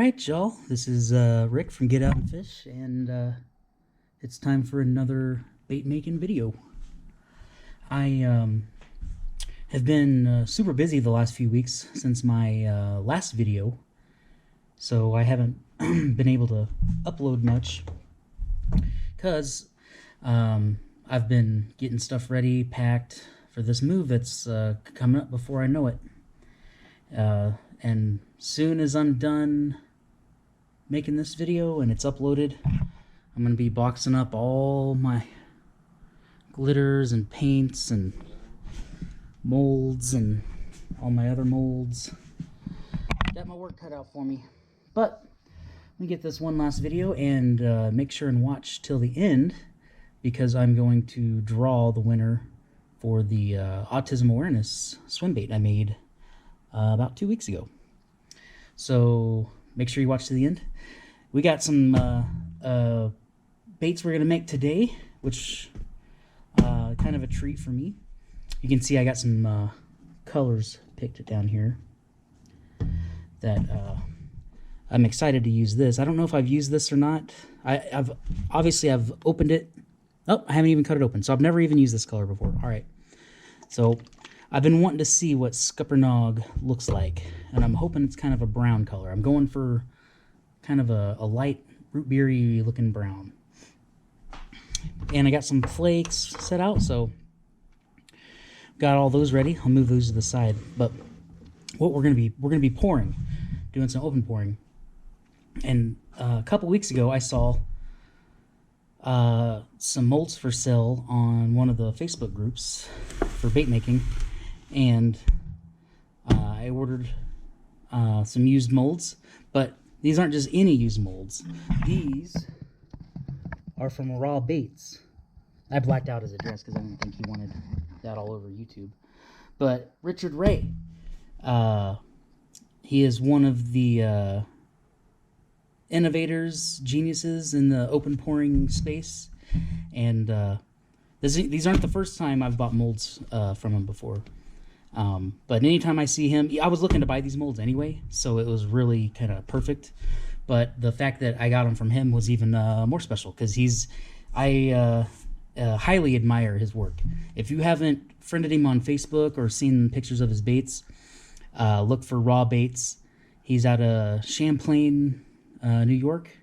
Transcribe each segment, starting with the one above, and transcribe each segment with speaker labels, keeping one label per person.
Speaker 1: Alright, y'all, this is Rick from Get Out and Fish, and it's time for another bait making video. I have been super busy the last few weeks since my last video, so I haven't been able to upload much because I've been getting stuff ready, packed for this move that's coming up before I know it. And soon as I'm done making this video and it's uploaded, I'm going to be boxing up all my glitters and paints and molds and all my other molds. Got my work cut out for me. But let me get this one last video and make sure and watch till the end, because I'm going to draw the winner for the autism awareness swim bait I made about 2 weeks ago. So make sure you watch to the end. We got some baits we're gonna make today, which kind of a treat for me. You can see I got some colors picked down here that I'm excited to use this. I don't know if I've used this or not. I've opened it. Oh, I haven't even cut it open, so I've never even used this color before. All right, so I've been wanting to see what Sculpinnog looks like, and I'm hoping it's kind of a brown color. I'm going for kind of a light root beery looking brown. And I got some flakes set out, so got all those ready. I'll move those to the side. But what we're gonna be pouring, doing some open pouring. And a couple weeks ago, I saw some molds for sale on one of the Facebook groups for bait making. And I ordered some used molds, but these aren't just any used molds. These are from Raw Baits. I blacked out his address because I didn't think he wanted that all over YouTube. But Richard Ray, he is one of the innovators, geniuses in the open pouring space, and these aren't the first time I've bought molds from him before. But anytime I see him, I was looking to buy these molds anyway, so it was really kind of perfect. But the fact that I got them from him was even more special, because I highly admire his work. If you haven't friended him on Facebook or seen pictures of his baits, look for Raw Baits. He's out of Champlain, New York,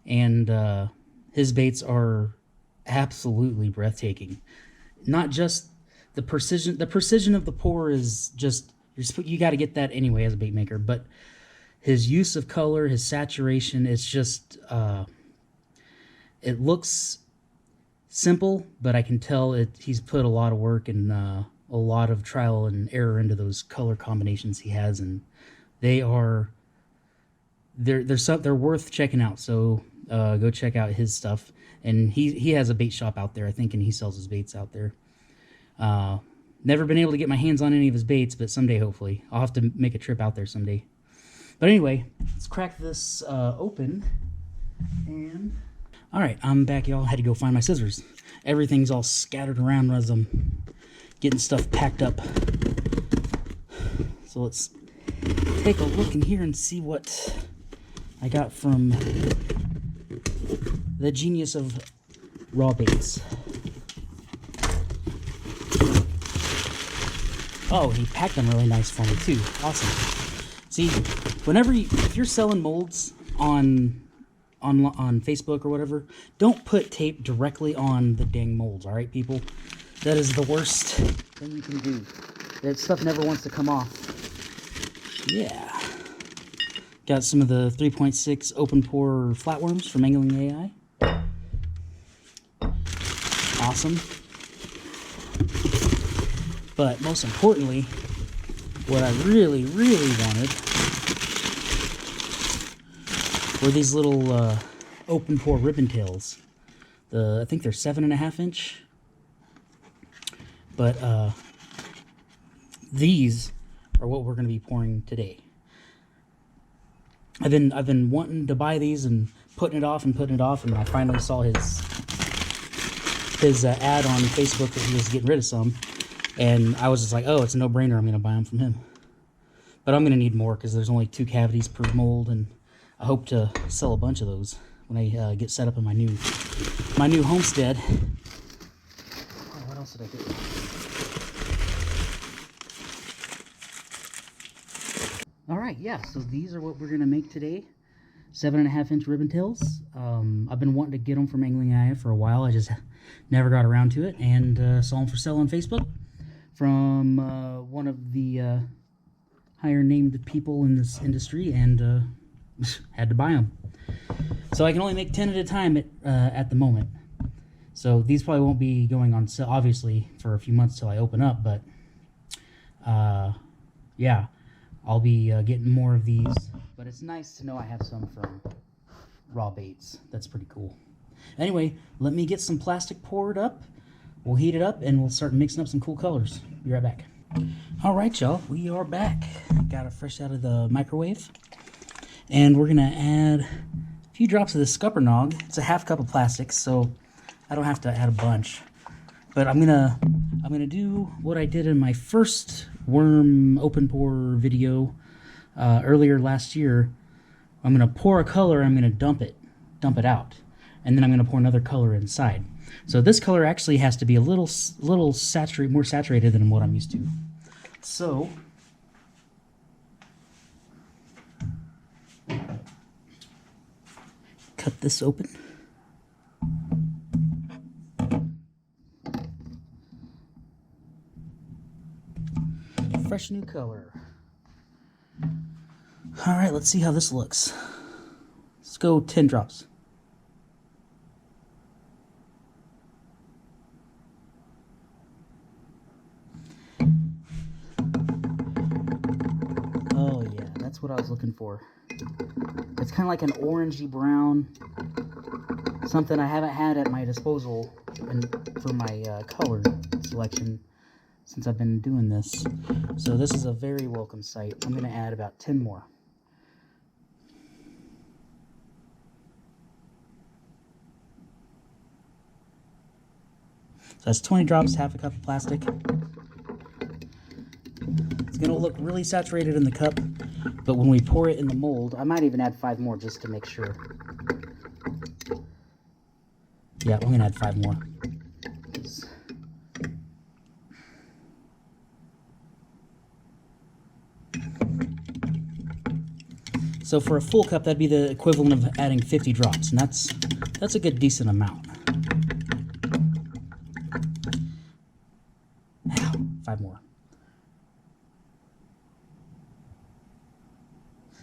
Speaker 1: and his baits are absolutely breathtaking. Not just the precision of the pour is just, you got to get that anyway as a bait maker, but his use of color, his saturation, it's just it looks simple, but I can tell he's put a lot of work and a lot of trial and error into those color combinations he has, and they're worth checking out. So go check out his stuff. And he has a bait shop out there, I think, and he sells his baits out there. Never been able to get my hands on any of his baits, but someday, hopefully. I'll have to make a trip out there someday. But anyway, let's crack this open. And all right, I'm back, y'all. Had to go find my scissors. Everything's all scattered around as I'm getting stuff packed up. So let's take a look in here and see what I got from the genius of Raw Baits. Oh, he packed them really nice for me too. Awesome. See, if you're selling molds on Facebook or whatever, don't put tape directly on the dang molds, all right, people? That is the worst thing you can do. That stuff never wants to come off. Yeah. Got some of the 3.6 open pour flatworms from Angling AI. Awesome. But most importantly, what I really, really wanted were these little open pour ribbon tails. I think they're 7.5 inch. But these are what we're going to be pouring today. I've been wanting to buy these and putting it off, and I finally saw his ad on Facebook that he was getting rid of some. And I was just like, oh, it's a no-brainer. I'm going to buy them from him. But I'm going to need more because there's only 2 cavities per mold, and I hope to sell a bunch of those when I get set up in my new homestead. Oh, what else did I do? All right, yeah. So these are what we're gonna make today. 7.5-inch ribbon tails. I've been wanting to get them from Angling IF for a while. I just never got around to it, and saw them for sale on Facebook from one of the higher named people in this industry, and had to buy them. So I can only make 10 at a time at the moment. So these probably won't be going on sale, obviously, for a few months till I open up, but yeah, I'll be getting more of these. But it's nice to know I have some from Raw Baits. That's pretty cool. Anyway, let me get some plastic poured up. We'll heat it up and we'll start mixing up some cool colors. Be right back. All right, y'all, we are back. Got it fresh out of the microwave. And we're gonna add a few drops of the Sculpinnog. It's a half cup of plastic, so I don't have to add a bunch. But I'm gonna do what I did in my first worm open pour video earlier last year. I'm gonna pour a color. I'm gonna dump it out, and then I'm gonna pour another color inside. So this color actually has to be a little more saturated than what I'm used to. So cut this open. Fresh new color. All right, let's see how this looks. Let's go 10 drops. Oh yeah, that's what I was looking for. It's kind of like an orangey brown, something I haven't had at my disposal for my color selection since I've been doing this. So this is a very welcome sight. I'm going to add about 10 more. So that's 20 drops, half a cup of plastic. It's going to look really saturated in the cup, but when we pour it in the mold, I might even add 5 more just to make sure. Yeah, I'm going to add 5 more. So for a full cup, that'd be the equivalent of adding 50 drops, and that's a good decent amount. Now, 5 more.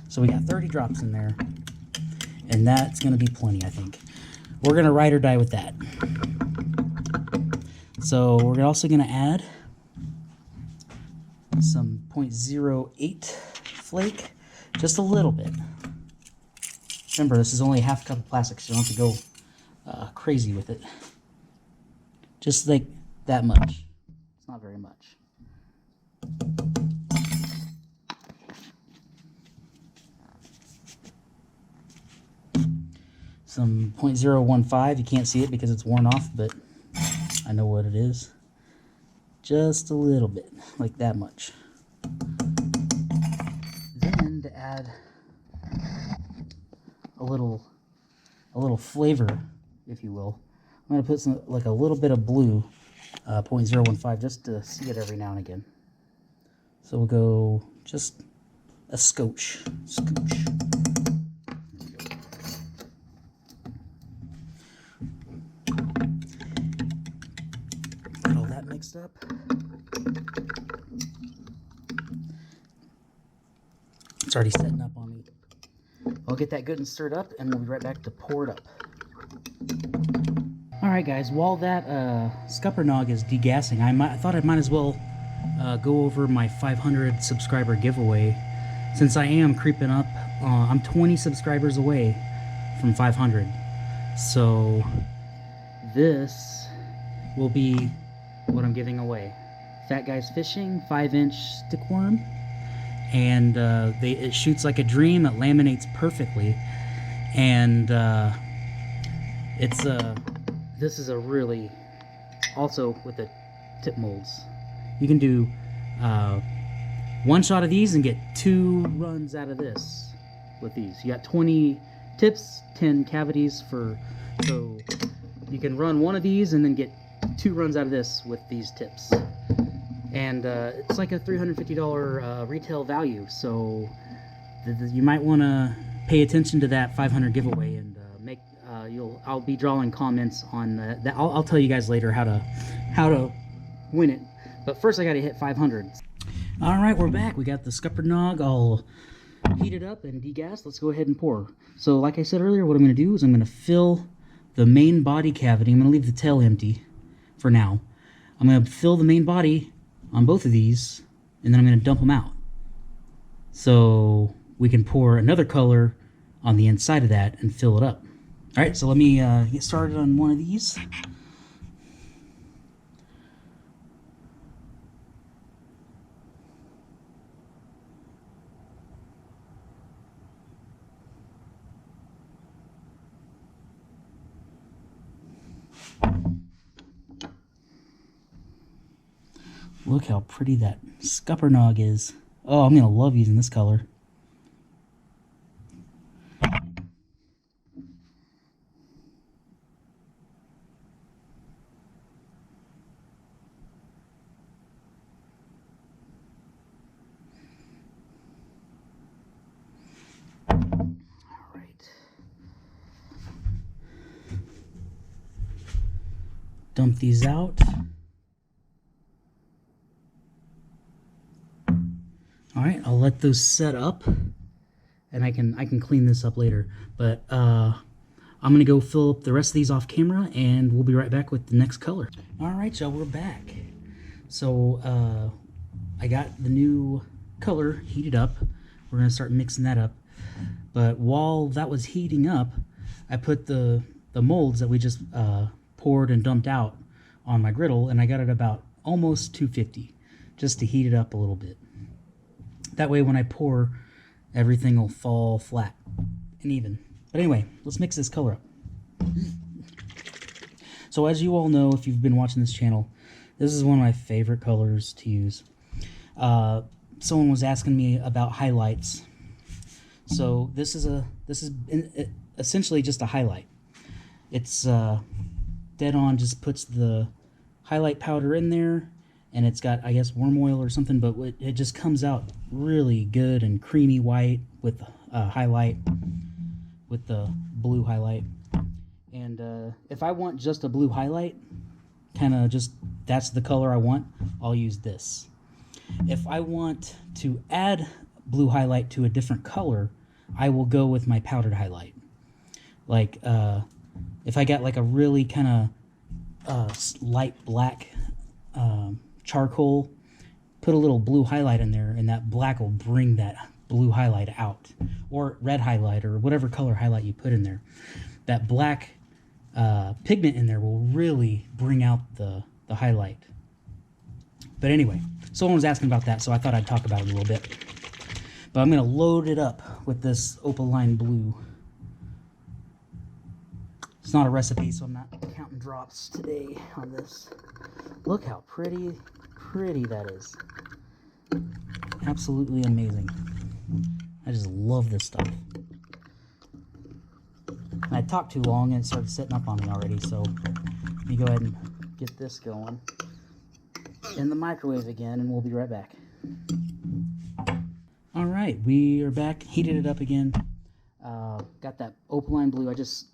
Speaker 1: So we got 30 drops in there, and that's going to be plenty, I think. We're going to ride or die with that. So we're also going to add some 0.08 flake, just a little bit. Remember, this is only a half cup of plastic, so you don't have to go crazy with it. Just like that much. It's not very much. Some 0.015. You can't see it because it's worn off, but I know what it is. Just a little bit, like that much. Then to add a little flavor, if you will, I'm going to put some, like a little bit of blue, 0.015, just to see it every now and again. So we'll go just a scotch. Get all that mixed up. It's already setting up on me. I'll get that good and stirred up, and we'll be right back to pour it up. Alright guys, while that Sculpinnog is degassing, I thought I might as well go over my 500 subscriber giveaway. Since I am creeping up, I'm 20 subscribers away from 500. So this will be what I'm giving away. Fat Guys Fishing 5-inch stickworm. And it shoots like a dream. It laminates perfectly, and this is a really, also with the tip molds, you can do one shot of these and get 2 runs out of this with these. You got 20 tips, 10 cavities so you can run one of these and then get 2 runs out of this with these tips. And it's like a $350 retail value, so you might want to pay attention to that 500 giveaway, and I'll be drawing comments on that. I'll tell you guys later how to win it, but first I got to hit 500. All right, we're back. We got the Sculpinnog all heated up and degassed. Let's go ahead and pour. So like I said earlier, what I'm going to do is I'm going to fill the main body cavity. I'm going to leave the tail empty for now. I'm going to fill the main body on both of these, and then I'm going to dump them out, so we can pour another color on the inside of that and fill it up. All right, so let me get started on one of these. Look how pretty that Sculpinnog is. Oh, I'm going to love using this color. Dump these out. All right, I'll let those set up, and I can clean this up later. But I'm gonna go fill up the rest of these off camera, and we'll be right back with the next color. All right, y'all, we're back. So I got the new color heated up. We're gonna start mixing that up. But while that was heating up, I put the molds that we just poured and dumped out on my griddle, and I got it about almost 250, just to heat it up a little bit. That way when I pour, everything will fall flat and even. But anyway, let's mix this color up. So as you all know, if you've been watching this channel, this is one of my favorite colors to use. Someone was asking me about highlights. So this is essentially just a highlight. It's dead on, just puts the highlight powder in there, and it's got, I guess, worm oil or something, but it just comes out really good and creamy white with highlight, with the blue highlight. And if I want just a blue highlight, kind of just that's the color I want, I'll use this. If I want to add blue highlight to a different color, I will go with my powdered highlight. Like if I got like a really kind of light black charcoal, put a little blue highlight in there, and that black will bring that blue highlight out, or red highlight, or whatever color highlight you put in there. That black pigment in there will really bring out the highlight. But anyway, someone was asking about that, so I thought I'd talk about it a little bit. But I'm going to load it up with this Opaline Blue. It's not a recipe, so I'm not counting drops today on this. Look how pretty that is. Absolutely amazing. I just love this stuff. And I talked too long and it started setting up on me already, so let me go ahead and get this going in the microwave again, and we'll be right back. All right, we are back, heated it up again. Got that Opaline Blue. I just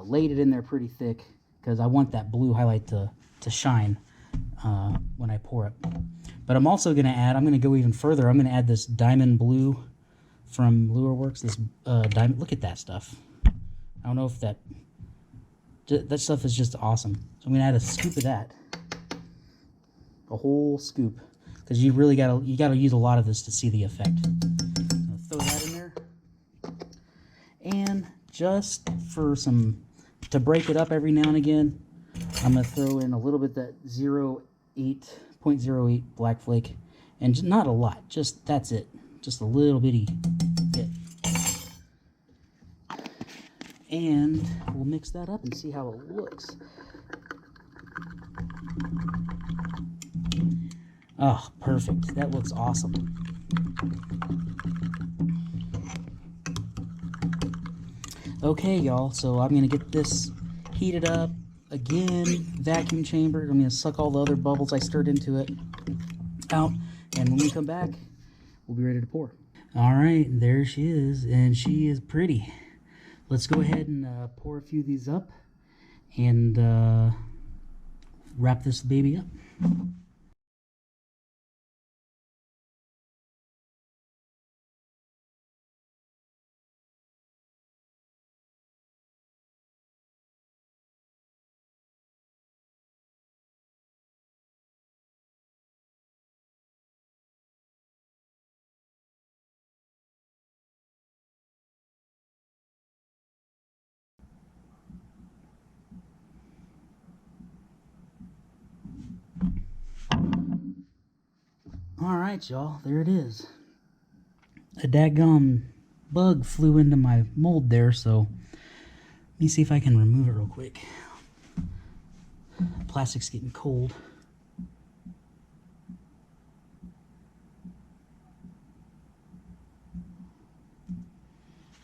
Speaker 1: laid it in there pretty thick because I want that blue highlight to shine when I pour it. But I'm also going to add, I'm going to go even further. I'm going to add this Diamond Blue from Lure Works. This diamond, look at that stuff. I don't know if that stuff is just awesome. So I'm going to add a scoop of that, a whole scoop, because you really gotta use a lot of this to see the effect. Throw that in there, and just for to break it up every now and again, I'm gonna throw in a little bit that 0.08 black flake, and not a lot. Just that's it. Just a little bitty bit. And we'll mix that up and see how it looks. Oh, perfect. That looks awesome. Okay, y'all, so I'm going to get this heated up again, vacuum chamber. I'm going to suck all the other bubbles I stirred into it out, and when we come back, we'll be ready to pour. All right, there she is, and she is pretty. Let's go ahead and pour a few of these up and wrap this baby up. All right, y'all, there it is. A daggum bug flew into my mold there, so let me see if I can remove it real quick. Plastic's getting cold.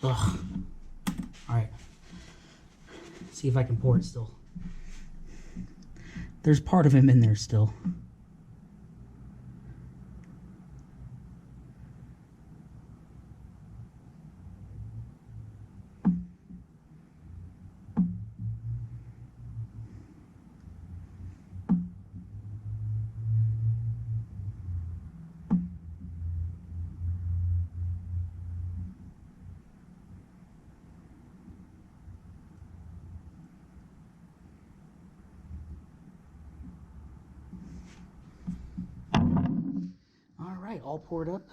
Speaker 1: Ugh. All right. See if I can pour it still. There's part of him in there still. All poured up.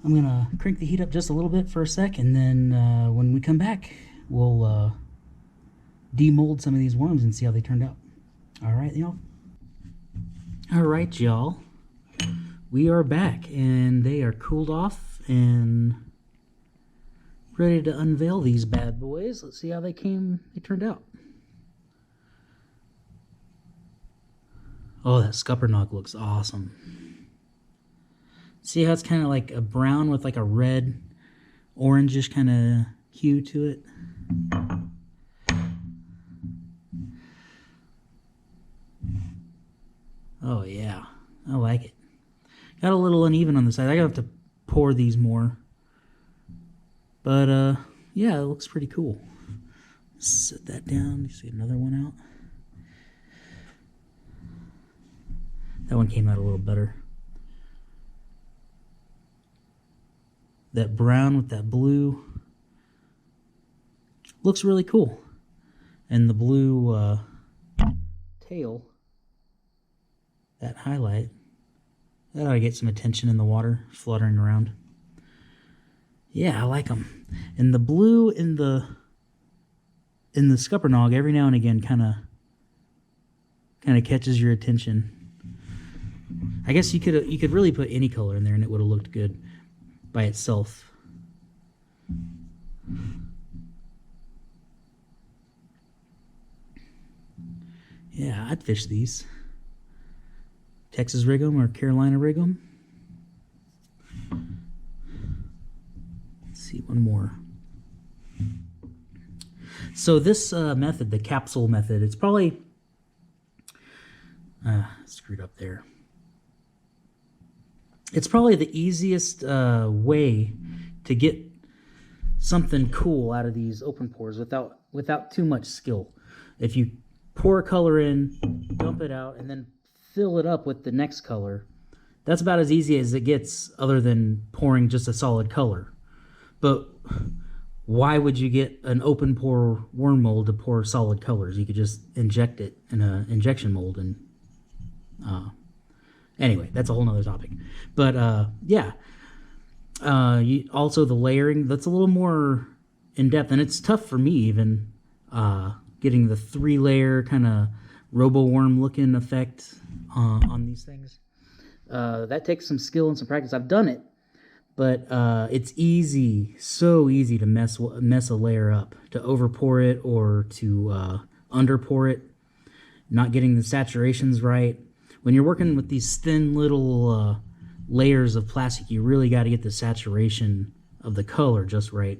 Speaker 1: I'm gonna crank the heat up just a little bit for a sec, and then when we come back, we'll demold some of these worms and see how they turned out. All right, y'all. All right, y'all. We are back, and they are cooled off and ready to unveil these bad boys. Let's see how they turned out. Oh, that Sculpinnog looks awesome. See how it's kind of like a brown with like a red, orangish kind of hue to it? Oh yeah, I like it. Got a little uneven on the side. I gotta have to pour these more. But yeah, it looks pretty cool. Set that down. You see another one out. That one came out a little better. That brown with that blue looks really cool. And the blue tail, that highlight, that ought to get some attention in the water, fluttering around. Yeah, I like them. And the blue in the Sculpinnog every now and again kind of catches your attention. I guess you could really put any color in there and it would have looked good by itself. Yeah, I'd fish these. Texas rig 'em or Carolina rig 'em. Let's see, one more. So this method, the capsule method, it's probably screwed up there. It's probably the easiest way to get something cool out of these open pours without too much skill. If you pour a color in, dump it out, and then fill it up with the next color, that's about as easy as it gets, other than pouring just a solid color. But why would you get an open pour worm mold to pour solid colors? You could just inject it in an injection mold and anyway, that's a whole nother topic. But yeah, also the layering, that's a little more in depth, and it's tough for me even getting the 3-layer kind of robo-worm looking effect on these things. That takes some skill and some practice. I've done it, but it's easy, so easy to mess a layer up, to over pour it or to under pour it, not getting the saturations right. When you're working with these thin little layers of plastic, you really got to get the saturation of the color just right.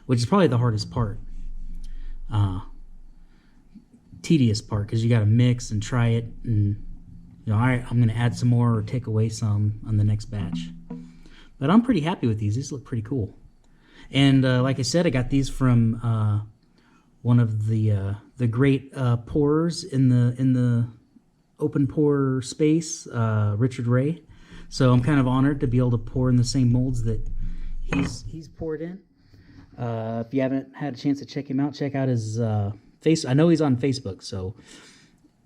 Speaker 1: which is probably the hardest part. Tedious part, because you got to mix and try it, and all right, I'm going to add some more or take away some on the next batch. But I'm pretty happy with these. These look pretty cool. And like I said, I got these from one of the great pourers in the open pour space, Richard Ray. So I'm kind of honored to be able to pour in the same molds that he's poured in. If you haven't had a chance to check him out, check out his face. I know he's on Facebook, so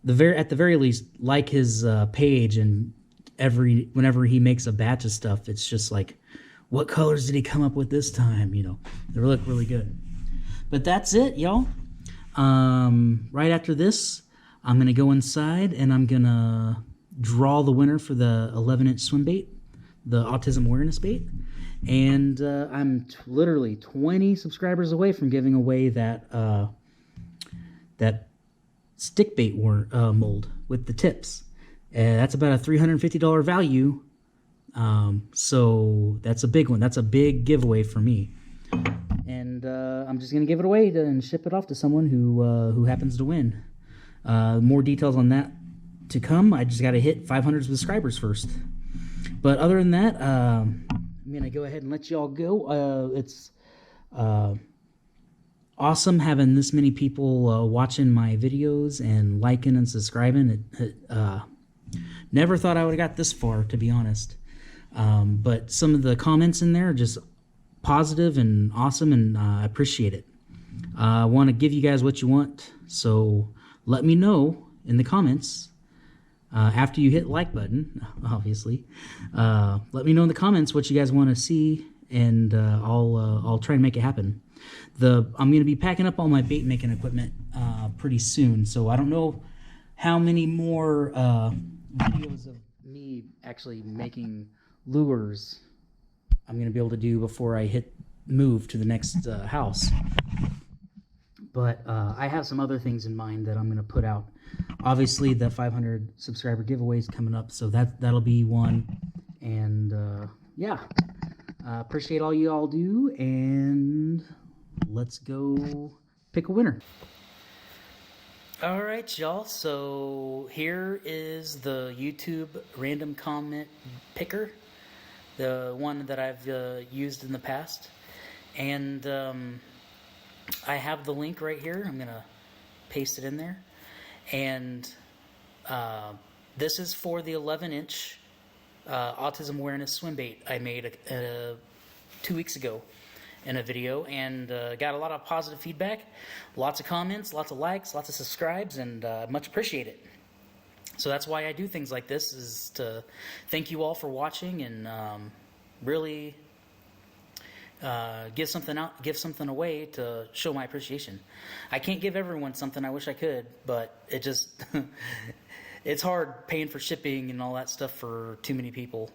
Speaker 1: at the very least, like his page, and whenever he makes a batch of stuff, it's just like, what colors did he come up with this time? They look really good. But that's it, y'all. Right after this, I'm gonna go inside and I'm gonna draw the winner for the 11-inch swim bait, the autism awareness bait. And I'm literally 20 subscribers away from giving away that stick bait mold with the tips. That's about a $350 value. So that's a big one. That's a big giveaway for me. And I'm just gonna give it away and ship it off to someone who happens to win. More details on that to come. I just gotta hit 500 subscribers first. But other than that, I'm gonna go ahead and let y'all go. It's awesome having this many people watching my videos and liking and subscribing. Never thought I would have got this far, to be honest. But some of the comments in there are just positive and awesome, and I appreciate it. I want to give you guys what you want, so let me know in the comments after you hit the like button, obviously. Let me know in the comments what you guys want to see, and I'll try and make it happen. I'm going to be packing up all my bait making equipment pretty soon, so I don't know how many more videos of me actually making lures I'm going to be able to do before I move to the next house. But I have some other things in mind that I'm going to put out. Obviously, the 500 subscriber giveaway is coming up, so that'll be one. And yeah, appreciate all you all do, and let's go pick a winner. All right, y'all. So here is the YouTube random comment picker, the one that I've used in the past. And I have the link right here. I'm going to paste it in there. And this is for the 11-inch autism awareness swim bait I made 2 weeks ago in a video, and got a lot of positive feedback, lots of comments, lots of likes, lots of subscribes, and much appreciate it. So that's why I do things like this, is to thank you all for watching, and really give something away to show my appreciation. I can't give everyone something. I wish I could, but it just it's hard paying for shipping and all that stuff for too many people.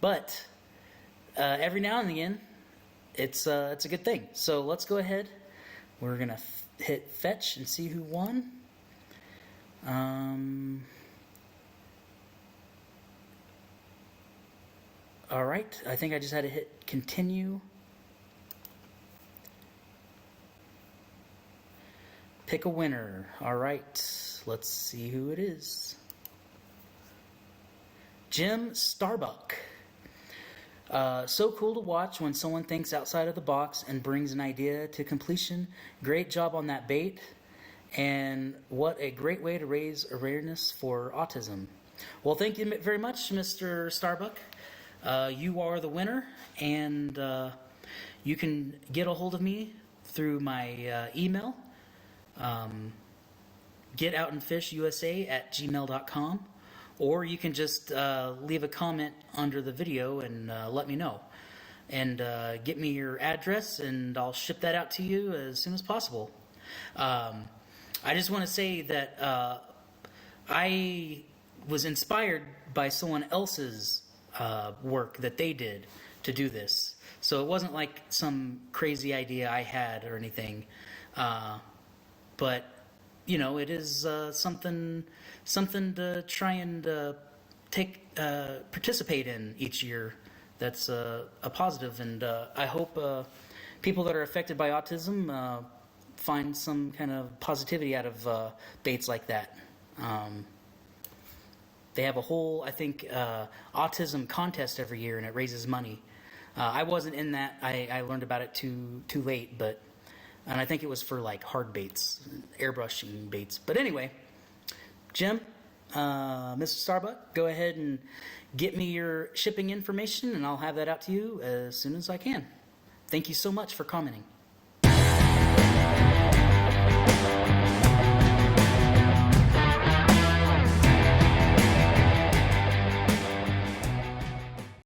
Speaker 1: But every now and again, it's a good thing. So let's go ahead. We're gonna hit fetch and see who won. All right, I think I just had to hit continue. Pick a winner. All right, let's see who it is. Jim Starbuck. So cool to watch when someone thinks outside of the box and brings an idea to completion. Great job on that bait. And what a great way to raise awareness for autism. Well, thank you very much, Mr. Starbuck. You are the winner, and you can get a hold of me through my email, getoutandfishusa@gmail.com, or you can just leave a comment under the video and let me know, and get me your address, and I'll ship that out to you as soon as possible. I just want to say that I was inspired by someone else's work that they did to do this. So it wasn't like some crazy idea I had or anything. But, you know, it is something to try and participate in each year. That's a positive, and I hope people that are affected by autism find some kind of positivity out of baits like that. They have a whole, I think, autism contest every year, and it raises money. I wasn't in that. I learned about it too late, and I think it was for like hard baits, airbrushing baits. But anyway, Jim, Mr. Starbuck, go ahead and get me your shipping information, and I'll have that out to you as soon as I can. Thank you so much for commenting.